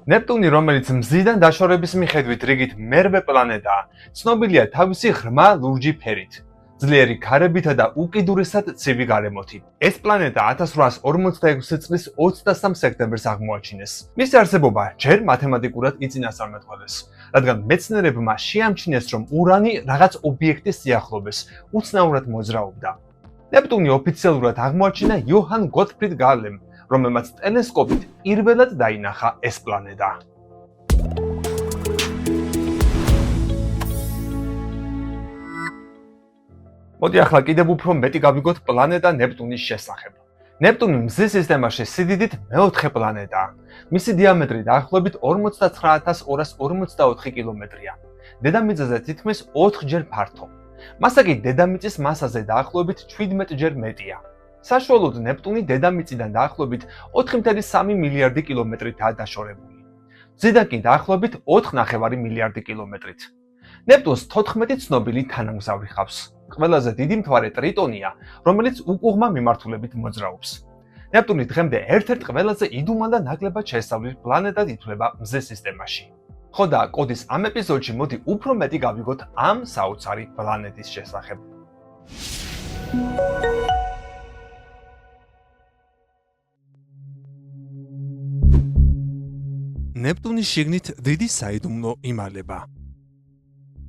ნეპტუნი, რომელიც მზიდან დაშორების მიხედვით რიგით მერვე პლანეტაა, ცნობილია თავისი ღრმა ლურჯი ფერით, ძლიერი ქარებითა და უკიდურესად ცივი გარემოთი. ეს პლანეტა 1846 წლის 23 სექტემბერს აღმოაჩინეს. მისი არსებობა ჯერ მათემატიკურად იწინასწარმეტყველეს, რადგან მეცნიერებმა შეამჩნიეს, რომ ურანი რაღაც ობიექტის სიახლოვეს უცნაურად მოძრაობდა. ნეპტუნი ოფიციალურად აღმოაჩინა იოჰან გოტფრიდ გალემ, რომელმაც ტელესკოპით პირველად დაინახა ეს პლანეტა. მოდი ახლა კიდევ უფრო მეტი გავიგოთ პლანეტა ნეპტუნის შესახებ. ნეპტუნი მზის სისტემაში სიდიდით მეოთხე პლანეტაა. მისი დიამეტრი დაახლოებით 59244 კილომეტრია. დედამიწაზე თითქმის 4-ჯერ ფართო. მასა კი დედამიწის მასაზე დაახლოებით 17-ჯერ მეტია. საშუალოდ ნეპტუნი დედამიწიდან დაახლოებით 4.3 მილიარდი კილომეტრითაა დაშორებული. მზიდან კი დაახლოებით 4.5 მილიარდი კილომეტრით. ნეპტუნს 14 ცნობილი თანამგზავრი ჰყავს. ყველაზე დიდი მთვარე ტრიტონია, რომელიც უკუღმა მიმართულებით მოძრაობს. ნეპტუნი დღემდე ერთ-ერთ ყველაზე იდუმალ და ნაკლებად შესწავლილ პლანეტად ითვლება მზის სისტემაში. ხო და კოდის ამ ეპიზოდში მოდი უფრო მეტი გავიგოთ ამ საოცარი პლანეტის შესახებ. ნეპტუნის შიგნით დიდი საიდუმლო იმალება.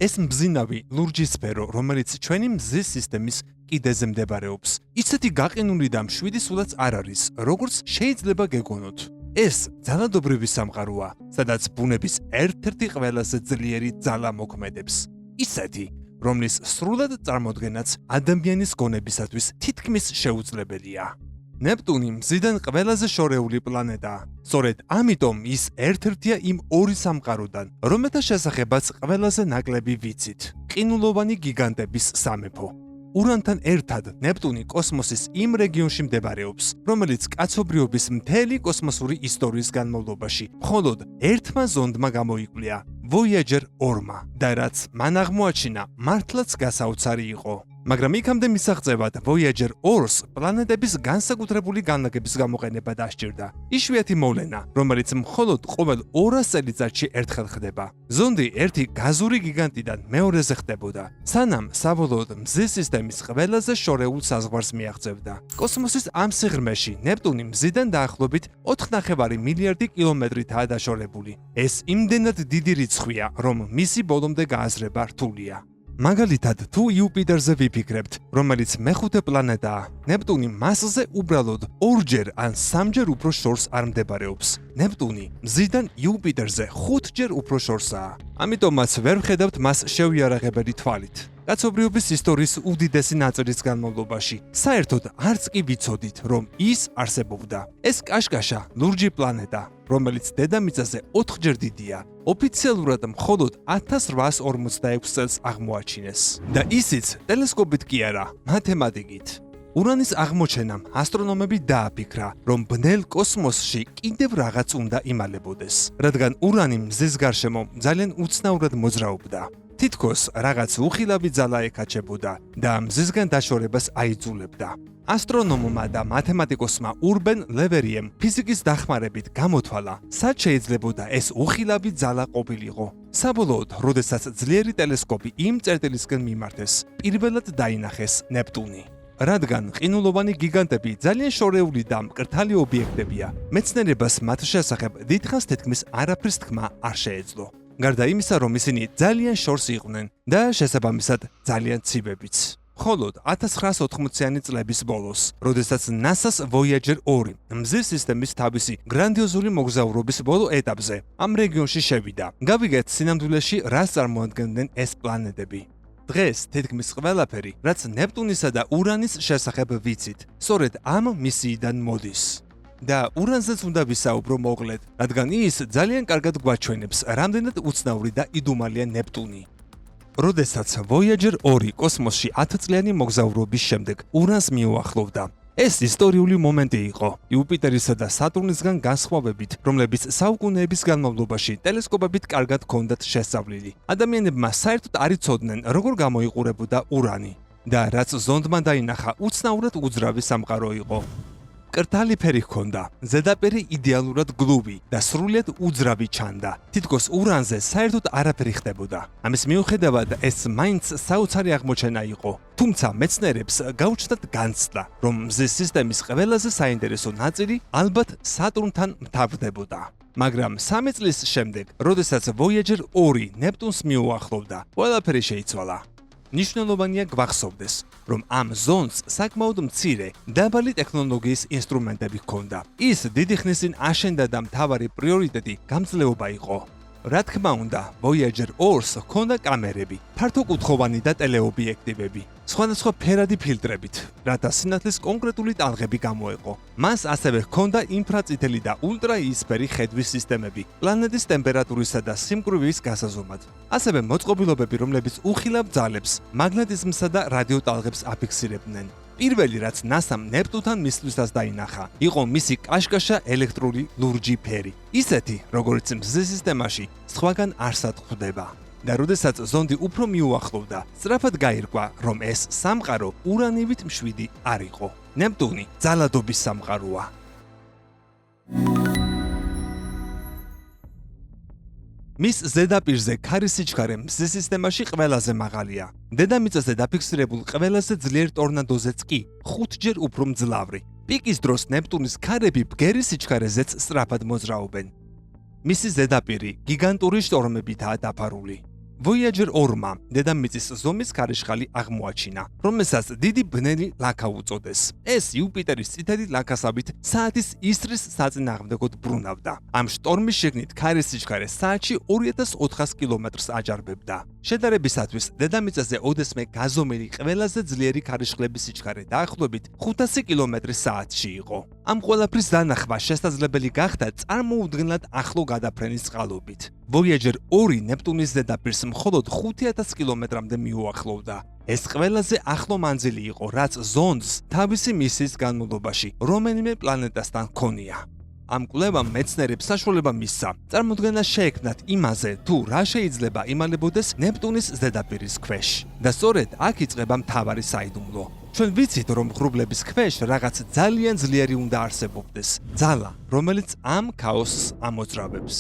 ეს მბზინავი ლურჯი სფერო, რომელიც ჩვენი მზის სისტემის კიდეზე მდებარეობს, ისეთი გაყინული და მშვიდი სულაც არ არის, როგორც შეიძლება გეგონოთ. ეს ძალადობრივი სამყაროა, სადაც ბუნების ერთ-ერთი ყველაზე ძლიერი ძალა მოქმედებს. ისეთი, რომლის სრულად წარმოდგენაც ადამიანის გონებისათვის თითქმის შეუძლებელია. ნეპტუნი მზიდან ყველაზე შორეული პლანეტაა. სწორედ ამიტომ ის ერთ-ერთია იმ ორი სამყაროდან, რომელთა შესახებაც ყველაზე ნაკლები ვიცით. ყინულოვანი გიგანტების სამეფო. ურანთან ერთად ნეპტუნი კოსმოსის იმ რეგიონში მდებარეობს, რომელიც კაცობრიობის მთელი კოსმოსური ისტორიის განმავლობაში მხოლოდ ერთმა ზონდმა გამოიკვლია, Voyager 2-მა, და რაც მან აღმოაჩინა, მართლაც გასაოცარი იყო. მაგრამ იქამდე მისაღწევად Voyager 2-ს პლანეტების განსაკუთრებული განლაგების გამოყენება დასჭირდა. იშვიათი მოვლენა, რომელიც მხოლოდ ყოველ 200 წელიწადში ერთხელ ხდება. ზონდი ერთი გაზური გიგანტიდან მეორეზე ხდებოდა, სანამ საბოლოოდ მზის სისტემის ყველაზე შორეულ საზღვარს მიაღწევდა. კოსმოსის ამ სიღრმეში ნეპტუნი მზიდან დაახლოებით 4.5 მილიარდი კილომეტრითაა დაშორებული. ეს იმდენად დიდი რიცხვია, რომ მისი ბოლომდე გააზრება რთულია. მაგალითად, თუ იუპიტერზე ვიფიქრებთ, რომელიც მეხუთე პლანეტაა, ნეპტუნი მასზე უბრალოდ 2-ჯერ ან 3-ჯერ უფრო შორს არ მდებარეობს. ნეპტუნი მზიდან იუპიტერზე 5-ჯერ უფრო შორსაა. ამიტომაც ვერ ვხედავთ მას შეუიარაღებელი თვალით. კაცობრიობის ისტორიის უდიდესი ნაწილის განმავლობაში საერთოდ არც კი ვიცოდით, რომ ის არსებობდა. ეს კაშკაშა ლურჯი პლანეტა, რომელიც დედამიწაზე 4-ჯერ დიდია, ოფიციალურად მხოლოდ 1846 წელს აღმოაჩინეს. და ისიც ტელესკოპით კი არა, მათემატიკით. ურანის აღმოჩენამ ასტრონომები დააფიქრა, რომ ბნელ კოსმოსში კიდევ რაღაც უნდა იმალებოდეს, რადგან ურანი მზის გარშემო ძალიან უცნაურად მოძრაობდა. თითქოს რაღაც უხილავი ძალა ეკაჩებოდა და მზისგან დაშორებას აიძულებდა. ასტრონომმა და მათემატიკოსმა ურბენ ლევერიემ ფიზიკის დახმარებით გამოთვალა, სად შეიძლებოდა ეს უხილავი ძალა ყოფილიყო. საბოლოოდ, როდესაც ძლიერი ტელესკოპი იმ წერტილისკენ მიმართეს, პირველად დაინახეს ნეპტუნი. რადგან ყინულოვანი გიგანტები ძალიან შორეული და მკრთალი ობიექტებია, მეცნიერებას მათ შესახებ დიდხანს თითქმის არაფრის თქმა არ შეეძლო. გარდა იმისა, რომ ისინი ძალიან შორს იყვნენ და შესაბამისად ძალიან ცივებიც. მხოლოდ 1980-იანი წლების ბოლოს, როდესაც NASA-ს Voyager 2 მზის სისტემის თავისი გრანდიოზული მოგზაურობის ბოლო ეტაპზე ამ რეგიონში შევიდა, გავიგეთ სინამდვილეში რას წარმოადგენდნენ ეს პლანეტები. დღეს თითქმის ყველაფერი, რაც ნეპტუნისა და ურანის შესახებ ვიცით, სწორედ ამ მისიიდან მოდის. და ურანზეც უნდა ვისაუბრო მოკლედ, რადგან ის ძალიან კარგად გვაჩვენებს, რამდენად უცნაური და იდუმალია ნეპტუნი. როდესაც Voyager 2 კოსმოსში 10 წლიანი მოგზაურობის შემდეგ ურანს მიუახლოვდა, ეს ისტორიული მომენტი იყო იუპიტერისა და სატურნისგან განსხვავებით, რომლებიც საუკუნეების განმავლობაში ტელესკოპებით კარგად ჰქონდათ შესწავლილი. ადამიანებმა საერთოდ არ იცოდნენ, როგორ გამოიყურებოდა ურანი და რაც ზონდმა დაინახა, უცნაურად უძრავი სამყარო იყო. მკრთალი ფერი ჰქონდა, ზედაპირი იდეალურად გლუვი და სრულიად უძრავი ჩანდა. თითქოს ურანზე საერთოდ არაფერი ხდებოდა. ამის მიუხედავად ეს მაინც საოცარი აღმოჩენა იყო. თუმცა მეცნიერებს გაუჩნდათ განცდა, რომ მზის სისტემის ყველაზე საინტერესო ნაწილი ალბათ სატურნთან მთავრდებოდა. მაგრამ 3 წლის შემდეგ, როდესაც Voyager 2 ნეპტუნს მიუახლოვდა, ყველაფერი შეიცვალა. ნიშნულოვანია გვახსოვდეს, რომ ამ ზონს საკმაოდ მცირე, დაბალი ტექნოლოგიის ინსტრუმენტები ჰქონდა. ის დიდი ხნის წინ აშენდა და მთავარი პრიორიტეტი გამძლეობა იყო. რა თქმა უნდა, Voyager 2-ს ჰქონდა კამერები, ფართოკუთხოვანი და ტელეობიექტივები, სხვადასხვა ფერადი ფილტრებით, რათა სინათლის კონკრეტული ტალღები გამოეყო. მას ასევე ჰქონდა ინფრაწითელი და ულტრაიისფერი ხედვის სისტემები, პლანეტის ტემპერატურისა და სიმკვრივის გასაზომად. ასევე მოწყობილობები, რომლებიც უხილავ ძალებს, მაგნეტიზმსა და რადიოტალღებს აფიქსირებდნენ. პირველი, რაც NASA-მ ნეპტუნთან მისვლისას დაინახა, იყო მისი კაშკაშა ელექტრული ლურჯი ფერი. ისეთი, როგორც მზის სისტემაში სხვაგან არსად ხვდება. და როდესაც ზონდი უფრო მიუახლოვდა, სწრაფად გაირკვა, რომ ეს სამყარო ურანივით მშვიდი არ იყო. ნეპტუნი ძალადობის სამყაროა. მის ზედაპირზე ქარის სიჩქარე მზის სისტემაში ყველაზე მაღალია. დედამიწაზე დაფიქსირებულ ყველაზე ძლიერ ტორნადოზეც კი 5-ჯერ უფრო მძლავრი. პიკის დროს ნეპტუნის ქარები ბგერის სიჩქარეზეც სწრაფად მოძრაობენ. მისი ზედაპირი გიგანტური შტორმებითაა დაფარული. Voyager 2-მა დედამიწის ზომის ქარიშხალი აღმოაჩინა, რომელსაც დიდი ბნელი ლაქა უწოდეს. ეს იუპიტერის წითელი ლაქასავით საათის ისრის საწინააღმდეგოდ ბრუნავდა. ამ შტორმის შიგნით ქარის სიჩქარე საათში 2400 კილომეტრს აჯარბებდა. შედარებისათვის, დედამიწაზე ოდესმე გაზომილი ყველაზე ძლიერი ქარიშხლების სიჩქარე დაახლოებით 500 კილომეტრი საათში იყო. ამ ყველაფრის დანახვა შესაძლებელი გახდა წარმოუდგენლად ახლო გადაფრენის წყალობით. Voyager 2 ნეპტუნის ზედაპირს მხოლოდ 5000 კილომეტრამდე მიუახლოვდა. ეს ყველაზე ახლო მანძილი იყო, რაც ზონდს თავისი მისიის განმავლობაში რომელიმე პლანეტასთან ჰქონია. ამ კვლევამ მეცნიერებს საშუალება მისცა, წარმოდგენა შეექმნათ იმაზე, თუ რა შეიძლება იმალებოდეს ნეპტუნის ზედაპირის ქვეშ. და სწორედ აქ იწყება მთავარი საიდუმლო. ჩვენ ვიცით, რომ ღრუბლების ქვეშ რაღაც ძალიან ძლიერი უნდა არსებობდეს, ძალა, რომელიც ამ ქაოსს ამოძრავებს.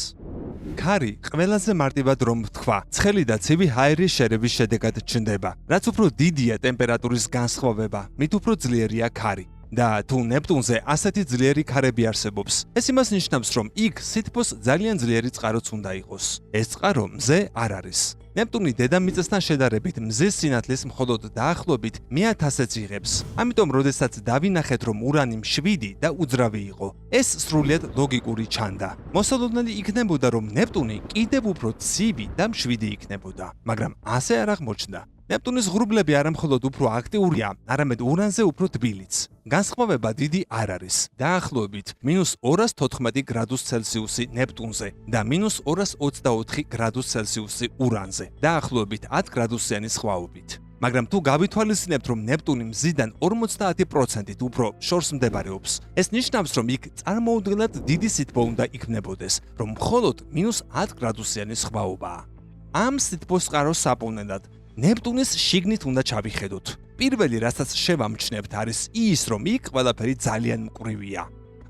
ქარი ყველაზე მარტივად რომ ვთქვა, ცხელი და ცივი ჰაერის შერევის შედეგად ჩნდება. რაც უფრო დიდია ტემპერატურის განსხვავება, მით უფრო ძლიერია ქარი. და თუ ნეპტუნზე ასეთი ძლიერი ქარები არსებობს, ეს იმას ნიშნავს, რომ იქ სითბოს ძალიან ძლიერი წყაროც უნდა იყოს. ეს წყარო მზე არ არის. ნეპტუნი დედამიწასთან შედარებით მზის სინათლის მხოლოდ დაახლოებით 1000-ს იღებს. ამიტომ, როდესაც დავინახეთ, რომ ურანი მშვიდი და უძრავი იყო, ეს სრულიად ლოგიკური ჩანდა. მოსალოდნელი იქნებოდა, რომ ნეპტუნი კიდევ უფრო ცივი და მშვიდი იქნებოდა, მაგრამ ასე არ აღმოჩნდა. ნეპტუნის ღრუბლები არამხოლოდ უფრო აქტიურია, არამედ ურანზე უფრო თბილიც. განსხვავება დიდი არ არის. დაახლოებით -214 გრადუს ცელსიუსი ნეპტუნზე და -224 გრადუს ცელსიუსი ურანზე. დაახლოებით 10 გრადუსიანი სხვაობით. მაგრამ თუ გავითვალისწინებთ, რომ ნეპტუნი მზიდან 50%-ით უფრო შორს მდებარეობს, ეს ნიშნავს, რომ იქ წარმოუდგენლად დიდი სითბო უნდა იქმნებოდეს, რომ მხოლოდ -10 გრადუსიანი სხვაობაა. ამ სითბოს წყაროს საპოვნელად ნეპტუნის შიგნით უნდა ჩავიხედოთ. პირველი, რასაც შევამჩნევთ, არის ის, რომ იქ ყველაფერი ძალიან მკვრივია.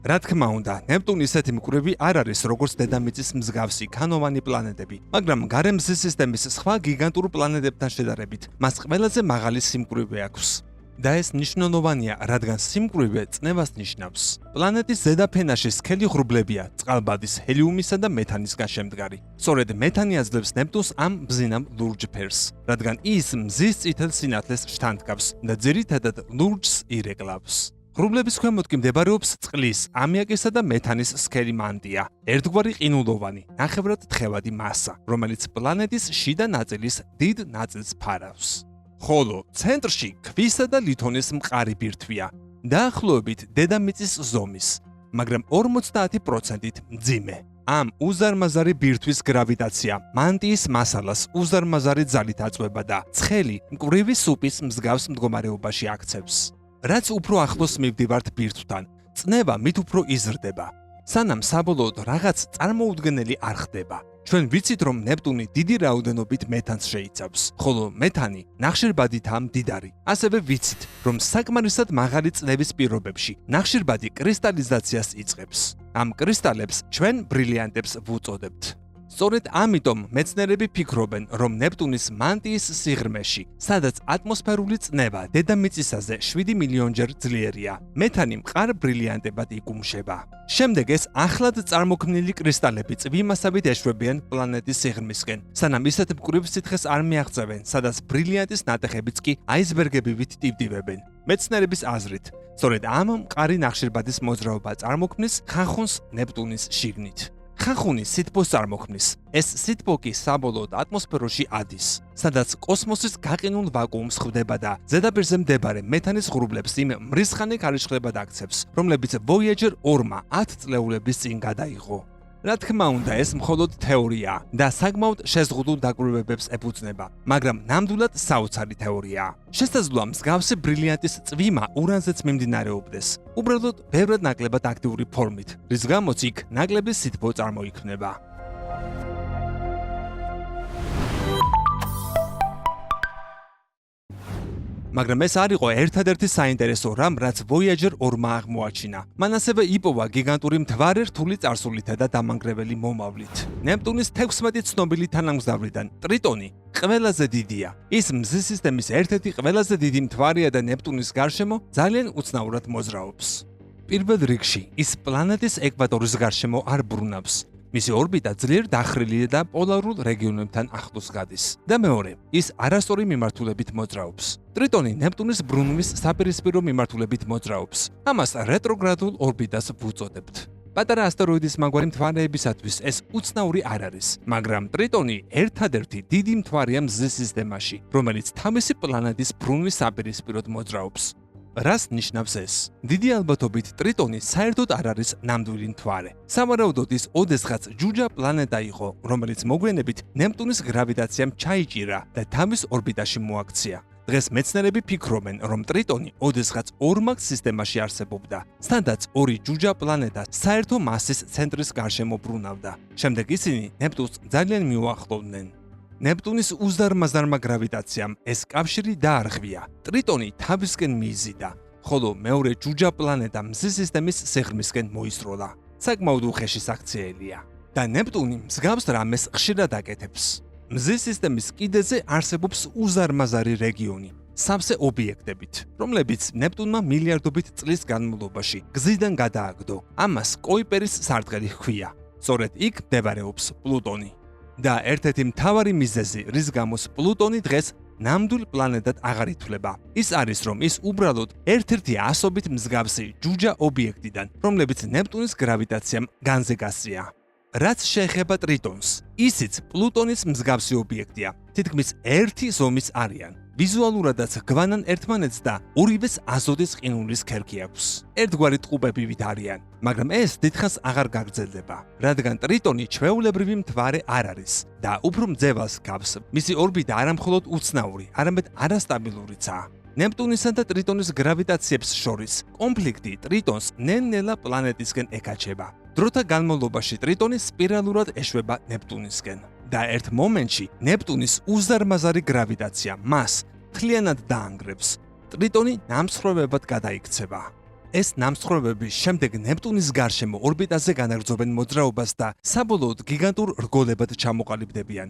რა თქმა უნდა, ნეპტუნი ისეთი მკვრივი არ არის, როგორც დედამიწის მსგავსი ქანოვანი პლანეტები, მაგრამ გარემზის სისტემის სხვა გიგანტურ პლანეტებთან შედარებით, მას ყველაზე მაღალი სიმკვრივე აქვს. და ეს ნიშნულოვანია, რადგან სიმკვრივე წნევას ნიშნავს. პლანეტის ზედაფენაში სქელი ღრუბლებია, წყალბადის, ჰელიუმისა და მეთანისგან შემდგარი. სწორედ მეთანი აძლევს ნეპტუნს ამ ბზინამ ლურჯ ფერს, რადგან ის მზის წითელ სინათლეს შთანთქავს და ძირითადად ლურჯს ირეკლავს. ღრუბლების ქვემოთ კი მდებარეობს წყლის, ამიაკისა და მეთანის სქელი მანტია, ერთგვარი ყინულოვანი, ნახევრად თხევადი მასა, რომელიც პლანეტის შიდა ნაწილის დიდ ნაწილს ფარავს. ხოლო ცენტრში ქვისა და ლითონის მყარი ბირთვია, დაახლოებით დედამიწის ზომის, მაგრამ 50%-ით მძიმე. ამ უზარმაზარი ბირთვის გრავიტაცია მანტიის მასალას უზარმაზარი ძალით აწვება და ცხელი, მკვრივი სუპის მსგავს მდგომარეობაში აქცევს. რაც უფრო ახლოს მივდივართ ბირთვთან, წნევა მით უფრო იზრდება. სანამ საბოლოოდ რაღაც წარმოუდგენელი არ ხდება. ჩვენ ვიცით, რომ ნეპტუნი დიდი რაოდენობით მეთანს შეიცავს, ხოლო მეთანი ნახშირბადითაა მდიდარი. ასევე ვიცით, რომ საკმარისად მაღალი წნევის პირობებში ნახშირბადი კრისტალიზაციას იწყებს. ამ კრისტალებს ჩვენ ბრილიანტებს ვუწოდებთ. სწორედ ამიტომ მეცნიერები ფიქრობენ, რომ ნეპტუნის მანტიის სიღრმეში, სადაც ატმოსფერული წნევა დედამიწისაზე 7 მილიონჯერ ძლიერია, მეთანი მყარ ბრილიანტებად იკუმშება. შემდეგ ეს ახლად წარმოქმნილი კრისტალები წვიმასავით ეშვებიან პლანეტის სიღრმისკენ, სანამ ისეთ მკვრივ სითხეს არ მიაღწევენ, სადაც ბრილიანტის ნატეხებიც კი აისბერგებივით ტივტივებენ. მეცნიერების აზრით, სწორედ ამ მყარი ნახშირბადის მოძრაობა წარმოქმნის ხანხუნს ნეპტუნის შიგნით. ხანხუნი სითბოს წარმოქმნის. ეს სითბო კი საბოლოოდ ატმოსფეროში ადის, სადაც კოსმოსის გაყინულ ვაკუუმს ხვდება და ზედაპირზე მდებარე მეთანის ღრუბლებს იმ მრისხანე ქარიშხლებად აქცევს, რომლებიც Voyager 2-მა 10 წლეულების წინ გადაიღო. რა თქმა უნდა, ეს მხოლოდ თეორიაა და საკმაოდ შეზღუდულ დაკვირვებებს ეფუძნება, მაგრამ ნამდვილად საოცარი თეორიაა. შესაძლოა მსგავსი ბრილიანტის წვიმა ურანზეც მიმდინარეობდეს, უბრალოდ ბევრად ნაკლებად აქტიური ფორმით, რის გამოც იქ ნაკლები სითბო წარმოიქმნება. მაგრამ ეს არ იყო ერთადერთი საინტერესო რამ, რაც Voyager 2-მა აღმოაჩინა. მან ასევე იპოვა გიგანტური მთვარე რთული წარსულითა და დამანგრეველი მომავლით. ნეპტუნის 16 ცნობილი თანამგზავრიდან ტრიტონი ყველაზე დიდია. ის მზის სისტემის ერთ-ერთი ყველაზე დიდი მთვარეა და ნეპტუნის გარშემო ძალიან უცნაურად მოძრაობს. პირველ რიგში, ის პლანეტის ეკვატორის გარშემო არ ბრუნავს. მისი ორბიტა ძლიერ დახრილია და პოლარულ რეგიონებთან ახლოს გადის. და მეორე, ის არასწორი მიმართულებით მოძრაობს. ტრიტონი ნეპტუნის ბრუნვის საპირისპირო მიმართულებით მოძრაობს. ამას რეტროგრადულ ორბიტას ვუწოდებთ. პატარა ასტეროიდის მაგვარი მთვარეებისათვის ეს უცნაური არ არის, მაგრამ ტრიტონი ერთადერთი დიდი მთვარეა მზის სისტემაში, რომელიც თავისი პლანეტის ბრუნვის საპირისპიროდ მოძრაობს. რას ნიშნავს ეს? დიდი ალბათობით ტრიტონი საერთოდ არ არის ნამდვილი მთვარე. სავარაუდოდ ის ოდესღაც ჯუჯა პლანეტა იყო, რომელიც მოგვიანებით ნეპტუნის გრავიტაციამ ჩაიჭირა და თავის ორბიტაში მოაქცია. დღეს მეცნიერები ფიქრობენ, რომ ტრიტონი ოდესღაც ორმაგ სისტემაში არსებობდა, სადაც ორი ჯუჯა პლანეტა საერთო მასის ცენტრის გარშემო ბრუნავდა. შემდეგ ისინი ნეპტუნს ძალიან მიუახლოვდნენ. ნეპტუნის უზარმაზარმა გრავიტაციამ ეს კავშირი დაარღვია. ტრიტონი თავისკენ მიიზიდა, ხოლო მეორე ჯუჯა პლანეტა მზის სისტემის სიღრმისკენ მოისროლა. საკმაოდ უხეში საქციელია და ნეპტუნი მსგავს რამეს ხშირად აკეთებს. მზის სისტემის კიდეზე არსებობს უზარმაზარი რეგიონი, სავსე ობიექტებით, რომლებიც ნეპტუნმა მილიარდობით წლის განმავლობაში გზიდან გადააგდო. ამას კოიპერის სარტყელი ჰქვია. სწორედ იქ მდებარეობს პლუტონი. და ერთ-ერთი მთავარი მიზეზი, რის გამოც პლუტონი დღეს ნამდვილ პლანეტად აღარ ითვლება, ის არის, რომ ის უბრალოდ ერთ-ერთი ასობით მსგავსი ჯუჯა ობიექტიდან, რომლებიც ნეპტუნის გრავიტაციამ განზე გასწია. რაც შეეხება ტრიტონს, ისიც პლუტონის მსგავსი ობიექტია, თითქმის ერთი ზომის არიან. ვიზუალურადაც გვანან ერთმანეთს და ორივეს აზოდის ყინულის ქერქი აქვს. ერთგვარი ტყუპებივით არიან, მაგრამ ეს დიდხანს აღარ გაგრძელდება, რადგან ტრიტონი ჩვეულებრივი მთვარე არ არის და უფრო მძევალს გავს. მისი ორბიტა არამხოლოდ უცნაური, არამედ არასტაბილურიცაა. ნეპტუნისა და ტრიტონის გრავიტაციებს შორის კონფლიქტი ტრიტონს ნელ-ნელა პლანეტისკენ ეკაჩება. დროთა განმავლობაში ტრიტონი სპირალურად ეშვება ნეპტუნისკენ და ერთ მომენტში ნეპტუნის უზარმაზარი გრავიტაცია მას მთლიანად დაანგრევს. ტრიტონი ნამსხვრევებად გადაიქცევა. ეს ნამსხვრევები შემდეგ ნეპტუნის გარშემო ორბიტაზე განაგრძობენ მოძრაობას და საბოლოოდ გიგანტურ რგოლებად ჩამოყალიბდებიან.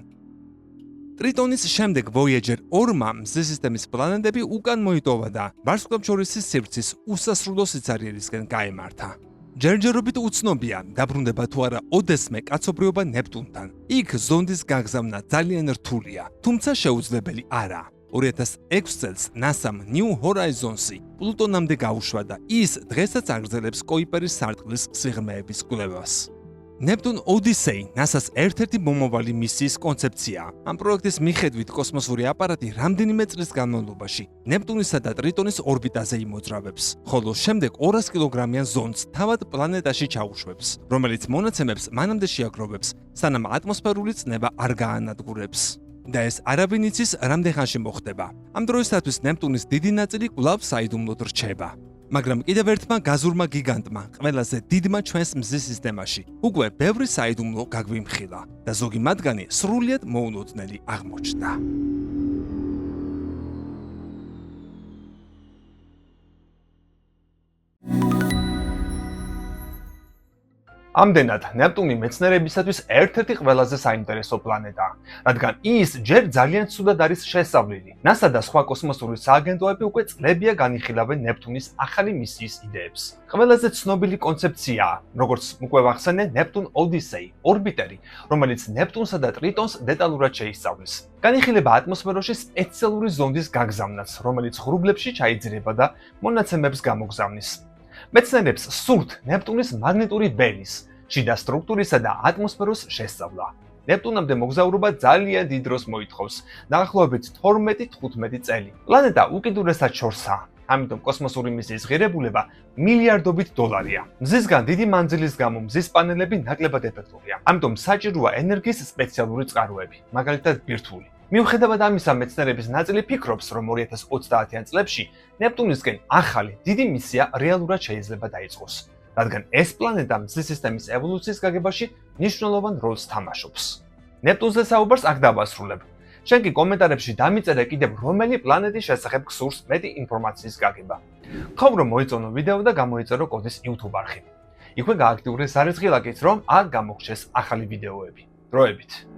ტრიტონის შემდეგ Voyager 2-მა მზის სისტემის პლანეტები უკან მოიტოვა და ვარსკვლავთშორისი სივრცის უსასრულო სიცარიელისკენ გაემართა. ჯერჯერობით უცნობია, დაბრუნდება თუ არა ოდესმე კაცობრიობა ნეპტუნთან. იქ ზონდის გაგზავნა ძალიან რთულია, თუმცა შეუძლებელი არაა. 2006 წელს NASA-მ New Horizons-ი პლუტონამდე გაუშვა და ის დღესაც აგრძელებს კოიპერის სარტყლის სიღრმეების კვლევას. Neptune Odyssey NASA-ს ერთ-ერთი მომავალი მისიის კონცეფციაა. ამ პროექტის მიხედვით კოსმოსური აპარატი რამდენიმე წლის განმავლობაში ნეპტუნისა და ტრიტონის ორბიტაზე იმოძრავებს, ხოლო შემდეგ 200 კილოგრამიან ზონდს თავად პლანეტაში ჩაუშვებს, რომელიც მონაცემებს მანამდე შეაგროვებს, სანამ ატმოსფერული წნევა არ გაანადგურებს. და ეს არავინ იცის, რამდენ ხანში მოხდება. ამ დროისათვის ნეპტუნის დიდი ნაწილი კვლავ საიდუმლოდ რჩება. მაგრამ კიდევ ერთმა გაზურმა გიგანტმა, ყველაზე დიდმა ჩვენს მზის სისტემაში, უკვე ბევრი საიდუმლო გაგვიმხილა და ზოგი მათგანი სრულიად მოულოდნელი აღმოჩნდა. ამდენად, ნეპტუნი მეცნიერებისათვის ერთ-ერთი ყველაზე საინტერესო პლანეტაა, რადგან ის ჯერ ძალიან ცუდად არის შესწავლილი. NASA და სხვა კოსმოსური სააგენტოები უკვე წლებია განიხილავენ ნეპტუნის ახალი მისიის იდეებს. ყველაზე ცნობილი კონცეფციაა, როგორც უკვე ვახსენე, ნეპტუნ ოდისეი, ორბიტერი, რომელიც ნეპტუნსა და ტრიტონს დეტალურად შეისწავლის. განიხილება ატმოსფეროში სპეციალური ზონდის გაგზავნას, რომელიც ღრუბლებში ჩაიძირება და მონაცემებს გამოგზავნის. მეცნიერებს სურთ ნეპტუნის მაგნიტური ველის, შიდა სტრუქტურისა და ატმოსფეროს შესწავლა. ნეპტუნამდე მოგზაურობა ძალიან დიდ დროს მოითხოვს, დაახლოებით 12-15 წელი. პლანეტა უკიდურესად შორსაა, ამიტომ კოსმოსური მისიის ღირებულება მილიარდობით $-ია. მზისგან დიდი მანძილის გამო მზის პანელები ნაკლებად ეფექტურია, ამიტომ საჭიროა ენერგიის სპეციალური წყაროები, მაგალითად ბირთვული. მიუხედავად ამისა, მეცნიერების ნაწილი ფიქრობს, რომ 2030-იან წლებში ნეპტუნისკენ ახალი დიდი მისია რეალურად შეიძლება დაიწყოს, რადგან ეს პლანეტა მზის სისტემის ევოლუციის გაგებაში მნიშვნელოვან როლს თამაშობს. ნეპტუნზე საუბარს აქ დავასრულებ. შენ კი კომენტარებში დამიწერე კიდევ რომელი პლანეტის შესახებ გსურს მეტი ინფორმაციის გაგება. ხომ რომ მოიწონო ვიდეო და გამოიწერო კოდის YouTube არხი. იქვე გააქტიურე ზარიცხი ლაკით, რომ აქ გამოგჩეს ახალი ვიდეოები. დროებით.